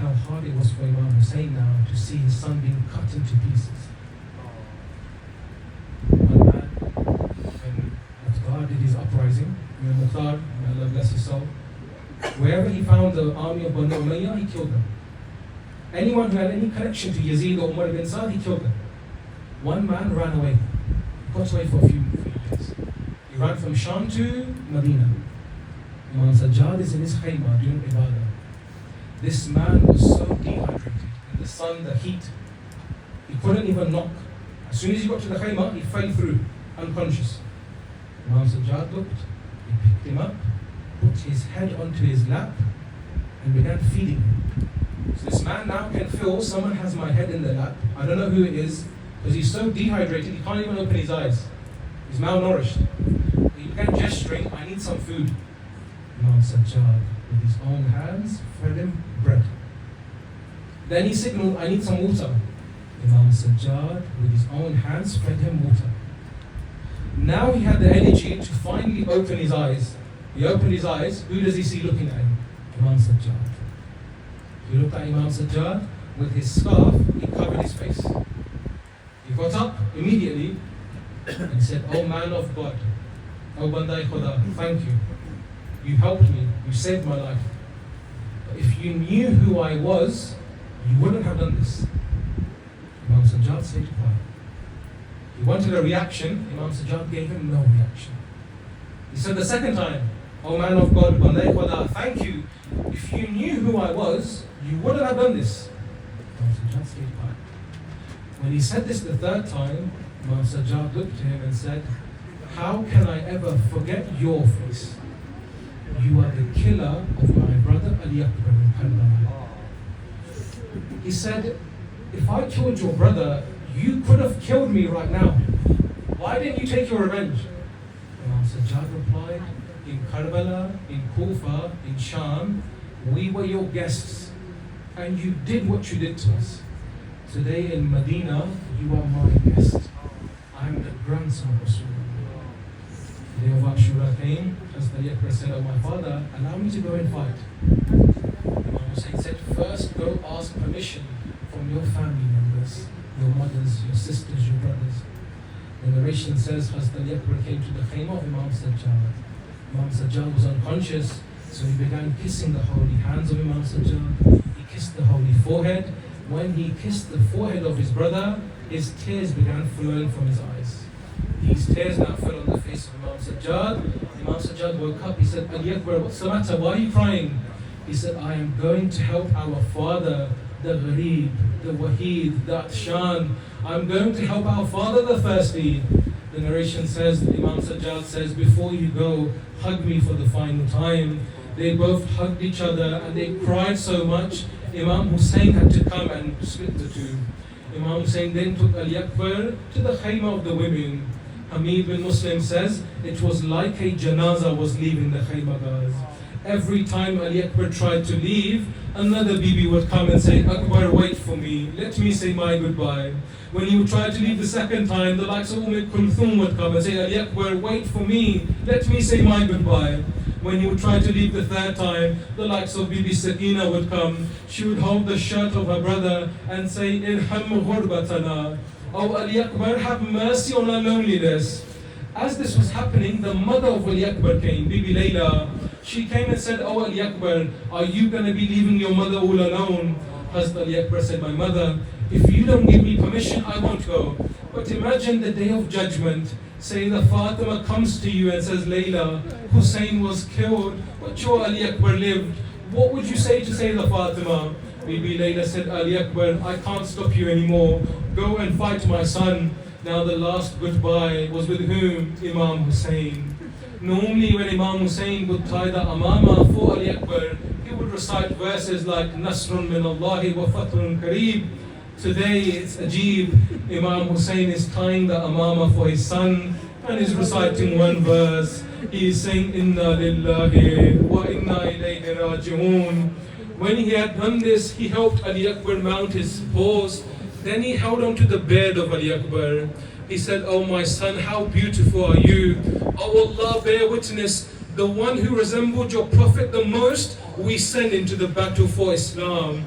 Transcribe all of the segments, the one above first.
how hard it was for Imam Hussein now to see his son being cut into pieces. One man, when Mukhtar did his uprising, Mukhtar, may Allah bless his soul, wherever he found the army of Banu Umayyah, he killed them. Anyone who had any connection to Yazid or Umar ibn Sa'd, he killed them. One man ran away. He got away for a few days. He ran from Sham to Medina. Imam Sajjad is in his khayma doing ibadah. This man was so dehydrated in the sun, the heat, he couldn't even knock. As soon as he got to the khayma, he fell through, unconscious. Imam Sajjad looked, he picked him up, put his head onto his lap, and began feeding him. So this man now can feel someone has my head in their lap. I don't know who it is, because he's so dehydrated, he can't even open his eyes. He's malnourished. He began gesturing, I need some food. Imam Sajjad, with his own hands, fed him bread. Then he signaled, I need some water. Imam Sajjad, with his own hands, fed him water. Now he had the energy to finally open his eyes. He opened his eyes, who does he see looking at him? Imam Sajjad. He looked at Imam Sajjad, with his scarf, he covered his face. He got up immediately and said, Oh man of God, O Bandai Khuda, thank you. You helped me, you saved my life. But if you knew who I was, you wouldn't have done this. Imam Sajjad stayed quiet. He wanted a reaction, Imam Sajjad gave him no reaction. He said the second time, Oh man of God, Bandai Khuda, thank you. If you knew who I was, you wouldn't have done this. Imam Sajjad stayed quiet. When he said this the third time, Imam Sajjad looked to him and said, How can I ever forget your face? You are the killer of my brother Ali Akbar in Karbala. He said, if I killed your brother, you could have killed me right now. Why didn't you take your revenge? Imam Sajjad replied, in Karbala, in Kufa, in Sham, we were your guests and you did what you did to us. Today in Medina, you are my guest. I am the grandson of Rasulullah. The day of Ashura came, as the Yakbar said, Oh my father, allow me to go and fight. Imam Hussein said, first go ask permission from your family members, your mothers, your sisters, your brothers. The narration says, as the Yakbar came to the khayma of Imam Sajjad. Imam Sajjad was unconscious, so he began kissing the holy hands of Imam Sajjad. He kissed the holy forehead. When he kissed the forehead of his brother, his tears began flowing from his eyes. These tears now fell on the face of Imam Sajjad. Imam Sajjad woke up. He said, Ali Akbar, what's the matter? Why are you crying? He said, I am going to help our father, the Gharib, the Wahid, the Atshan. I'm going to help our father, the thirsty. The narration says, Imam Sajjad says, before you go, hug me for the final time. They both hugged each other and they cried so much, Imam Hussein had to come and split the two. Imam Hussein then took Ali Akbar to the khayma of the women. Hamid bin Muslim says, it was like a janaza was leaving the khayma, guys. Every time Ali Akbar tried to leave, another bibi would come and say, Akbar, wait for me, let me say my goodbye. When he would try to leave the second time, the likes of Kulthum would come and say, Ali Akbar, wait for me, let me say my goodbye. When he would try to leave the third time, the likes of Bibi Sakina would come. She would hold the shirt of her brother and say, Irham ghurbatana. Oh Ali Akbar, have mercy on our loneliness. As this was happening, the mother of Ali Akbar came, Bibi Layla. She came and said, Oh Ali Akbar, are you going to be leaving your mother all alone? Hazrat Ali Akbar said, my mother, if you don't give me permission, I won't go. But imagine the day of judgment. Say the Fatima comes to you and says, Layla, Hussein was killed, but your Ali Akbar lived. What would you say to Sayyidah Fatima? Bibi Layla said, Ali Akbar, I can't stop you anymore. Go and fight my son. Now the last goodbye was with whom? Imam Hussein. Normally when Imam Hussein would tie the amama for Ali Akbar, he would recite verses like Nasrun min Allahi wa Fathun Kareeb. Today it's Ajib. Imam Hussein is tying the amama for his son and is reciting one verse. He is saying, Inna lillahi wa inna ilayhi raji'un. When he had done this, he helped Ali Akbar mount his horse. Then he held on to the beard of Ali Akbar. He said, Oh my son, how beautiful are you. Oh Allah, bear witness, the one who resembled your prophet the most, we send into the battle for Islam.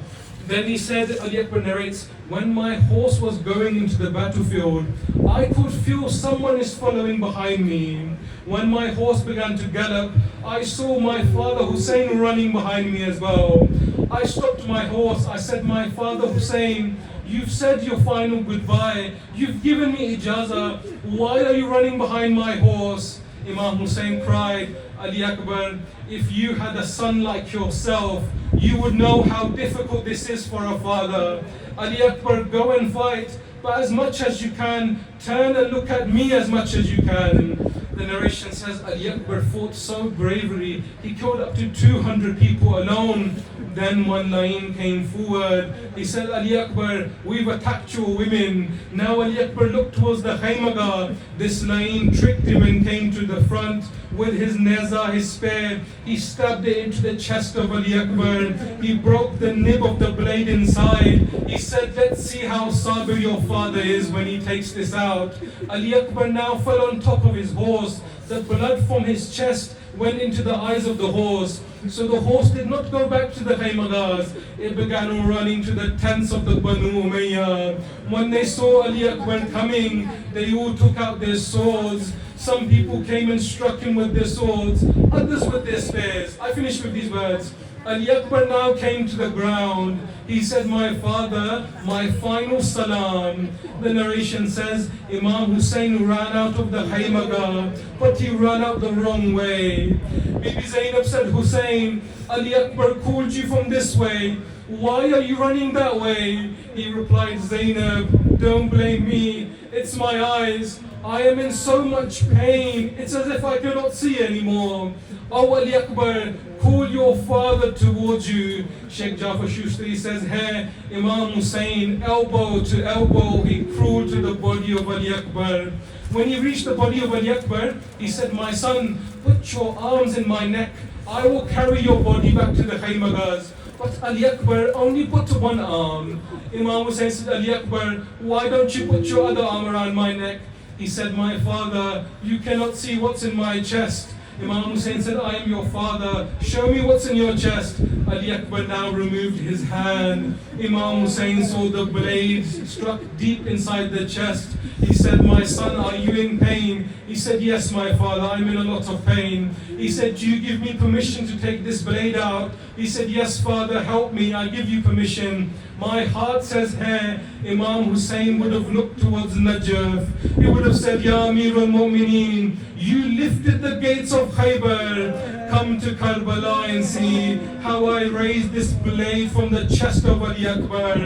Then he said, Ali Akbar narrates, when my horse was going into the battlefield, I could feel someone is following behind me. When my horse began to gallop, I saw my father Hussein running behind me as well. I stopped my horse. I said, my father Hussein, you've said your final goodbye. You've given me ijazah. Why are you running behind my horse? Imam Hussein cried, Ali Akbar, if you had a son like yourself, you would know how difficult this is for a father. Ali Akbar, go and fight, but as much as you can, turn and look at me as much as you can. The narration says Ali Akbar fought so bravely, he killed up to 200 people alone. Then one line came forward. He said, Ali Akbar, we've attacked your women. Now Ali Akbar looked towards the Khaymaga. This line tricked him and came to the front. With his neza, his spear, he stabbed it into the chest of Ali Akbar. He broke the nib of the blade inside. He said, let's see how sabir your father is when he takes this out. Ali Akbar now fell on top of his horse. The blood from his chest went into the eyes of the horse. So the horse did not go back to the Khaymagas. It began running to the tents of the Banu Umayyah. When they saw Ali Akbar coming, they all took out their swords. Some people came and struck him with their swords, others with their spears. I finish with these words. Ali Akbar now came to the ground. He said, my father, my final salam. The narration says, Imam Hussein ran out of the Khaymaga, but he ran out the wrong way. Bibi Zainab said, Hussein, Ali Akbar called you from this way. Why are you running that way? He replied, Zainab, don't blame me. It's my eyes. I am in so much pain. It's as if I cannot see anymore. Oh, Ali Akbar, call your father towards you. Sheikh Jafar Shushtari says here, Imam Hussein, elbow to elbow, he crawled to the body of Ali Akbar. When he reached the body of Ali Akbar, he said, my son, put your arms in my neck. I will carry your body back to the Khaymagas. But Ali Akbar only put one arm. Imam Hussein said, Ali Akbar, why don't you put your other arm around my neck? He said, my father, you cannot see what's in my chest. Imam Hussein said, I am your father, show me what's in your chest. Ali Akbar now removed his hand. Imam Hussein saw the blade struck deep inside the chest. He said, my son, are you in pain? He said, yes, my father, I'm in a lot of pain. He said, do you give me permission to take this blade out? He said, yes, father, help me, I give you permission. My heart says here, Imam Hussein would have looked towards Najaf. He would have said, Ya Amir al-Mu'mineen, you lifted the gates of Khaybar. Come to Karbala and see how I raised this blade from the chest of Ali Akbar.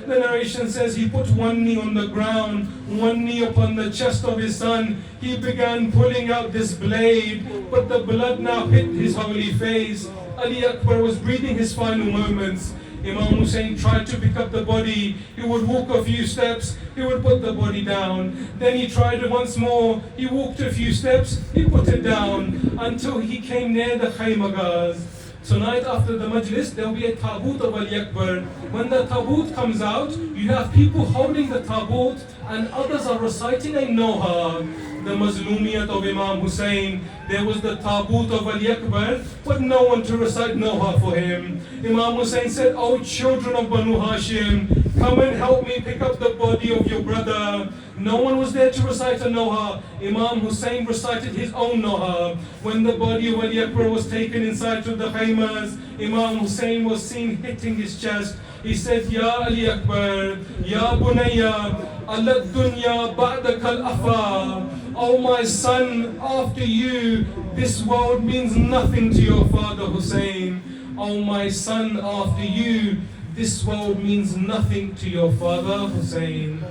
The narration says he put one knee on the ground, one knee upon the chest of his son. He began pulling out this blade, but the blood now hit his holy face. Ali Akbar was breathing his final moments. Imam Hussein tried to pick up the body. He would walk a few steps, he would put the body down. Then he tried it once more. He walked a few steps, he put it down, until he came near the Khaymagas. Tonight after the Majlis, there will be a taboot of Ali Akbar. When the taboot comes out, you have people holding the taboot and others are reciting a Noha. The Mazlumiyat of Imam Hussein, there was the taboot of Ali Akbar, but no one to recite Noha for him. Imam Hussein said, oh children of Banu Hashim, come and help me pick up the body of your brother. No one was there to recite a Noha. Imam Hussein recited his own Noha. When the body of Ali Akbar was taken inside to the Khaymas, Imam Hussein was seen hitting his chest. He said, Ya Ali Akbar, Ya Bunayya, Allah dunya ba'daka al-afa. Oh my son, after you, this world means nothing to your father Hussein. Oh my son, after you, this world means nothing to your father Hussein.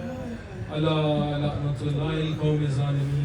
Allah la'natullahi qawmi zalimeen.